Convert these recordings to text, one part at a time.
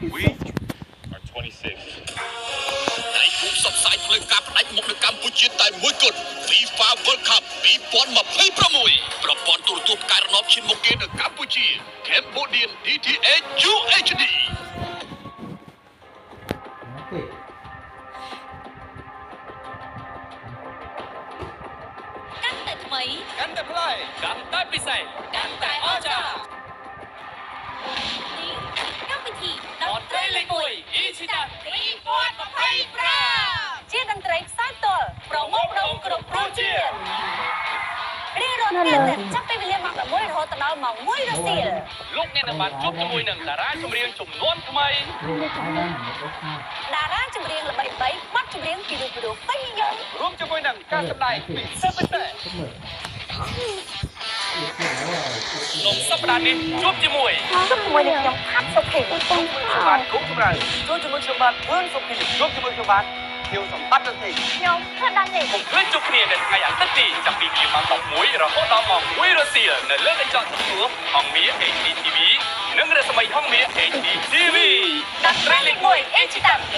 We are 26. ដៃគូផ្សព្វផ្សាយផ្លូវការផ្ដាច់មុខនៅកម្ពុជាតែមួយគត់ FIFA World Cup 2026 ប្រព័ន្ធទូរទស្សន៍ផ្កាយរណបឈានមុខគេនៅកម្ពុជា Cambodian DTH UHD កាន់តែថ្មីកាន់តែប្លែកកាន់តែពិសេសកាន់តែអស្ចារ្យនេះកម្មវិធីតន្ត្រីលេខ1 Ichitan 2025ជាតន្ត្រីផ្សាយផ្ទាល់ប្រមូលផ្ដុំគ្រប់រសជាតិរៀបរាប់តែចាប់ពីវេលាម៉ោង11រហូតដល់ម៉ោង1រសៀលលោកអ្នកនឹងបានជួបជាមួយនឹងតារាចម្រៀងចំនួនថ្មីតារាចម្រៀងល្បីៗបទចម្រៀងពីរូបពេញនិយមរួមជាមួយនឹងការសម្ដែងពិសេសក្នុងសប្តាហ៍នេះជួបជាមួយនឹងខ្ញុំខាត់សុភីខ្ញុំបាទគុំចម្រើនជួបជាមួយខ្ញុំបាទធឿនសុភីជួបជាមួយខ្ញុំបាទខ្ញុំសម្បត្តិទៅខ្ញុំថាដាច់ទេខ្ញុំឃើញជួបគ្នានៅថ្ងៃអាទិត្យនេះចាប់ពីម៉ោង11រហូតដល់ម៉ោង1រសៀលនៅលើកញ្ចក់ទូរទស្សន៍ហងមា HD TV និងរស្មីហងមា HD TV តន្ត្រីលេខ1 Ichitan 2025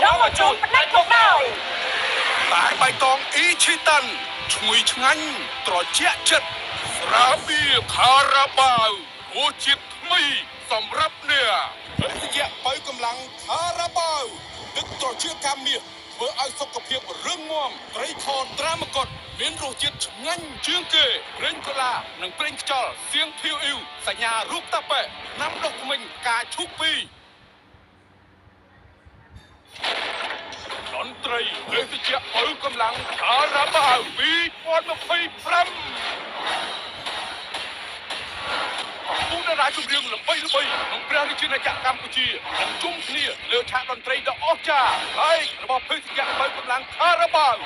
នាំមកជូនផ្ដាច់មកដោយតែបៃតង Ichitan ឈ្ងុយឆ្ងាញ់ត្រជាក់ចិត្តស្រាបៀរខារ៉ាបាវរសជាតិថ្មីសម្រាប់អ្នកភេសជ្ជៈបើកម្លាំងខារ៉ាបាវទឹកត្រជាក់កាមាសធ្វើឲ្យសុខភាពរឹងមាំត្រីខត្រាមកុដមានរសជាតិឆ្ងាញ់ជាងគេប្រេងកូឡានិងប្រេងខ្យល់សៀងភីវអ៊ីវសញ្ញារូបតាប៉ែណាំដុសធ្មេញការឈូកពីតន្ត្រីភេសជ្ជៈបើកម្លាំងខារ៉ាបាវ2025គូតារាចម្រៀងល្បីៗក្នុងព្រះរាជាណាចក្រកម្ពុជានឹងជុំគ្នាលើឆាកតន្ត្រីដ៏អស្ចារ្យហើយរបស់ភេសជ្ជៈបើកម្លាំងខារ៉ាបាវបង្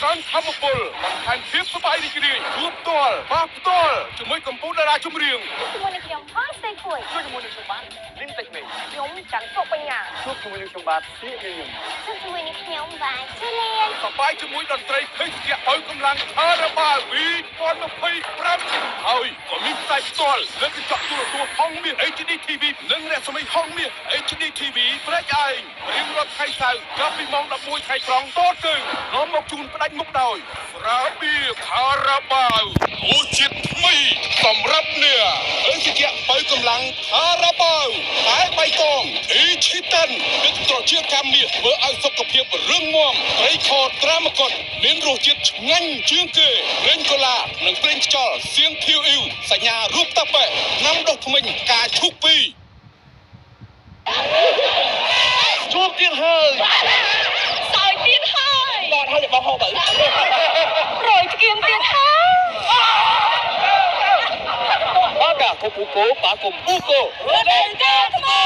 កើនធម៌ពលបង្ហាញភាពសប្បាយរីករាយជួបផ្ទាល់បាផ្ទាល់ជាមួយកម្ពុជាតារាចម្រៀងជាមួយនឹងខ្ញុំផងស្ទេគួយជួយជាមួយនឹងខ្ញុំបាទលីនតេកមេខ្ញុំច័ន្ទសុបញ្ញាជួបជាមួយនឹងខ្ញុំបាទសៀកញញឹមជួបជាមួយនឹងខ្ញុំបាទជូលៀនសប្បាយជាមួយតន្ត្រីភេសជ្ជៈបើកម្លាំងខារ៉ាបាវ2025ហើយក៏មានផ្សាយផ្ទាល់លើកញ្ចក់ទូរទស្សន៍ហងមាស HD TV និងរស្មីហងមាស HD TV ព្រែកឯងរៀងរាល់ថ្ងៃសៅរ៍ចាប់ពីម៉ោង11ថ្ងៃត្រង់តទៅនាំមកជូនផ្ដាច់មុខដោយស្រាបៀរខារ៉ាបាវរសជាតិថ្មីសម្រាប់អ្នកភេសជ្ជៈបើកម្លាំងខារ៉ាបាវតែបៃតង Ichitan ទឹកត្រជាក់កាមាសធ្វើឲ្យសុខភាពរឹងមាំត្រីខត្រាមកុដមានរសជាតិឆ្ងាញ់ជាងគេប្រេងកូឡានិងប្រេងខ្យល់សៀងភីវអ៊ីវសញ្ញារូបតាប៉ែណាំដុសធ្មេញការឈូកពីជួបទៀតហើយសើចទៀតហើយបាត់ហើយបងហោទៅរយស្គៀមទៀតហើយបាកាកូពូកូបាកុំពូកូរដូវកាលថ្មី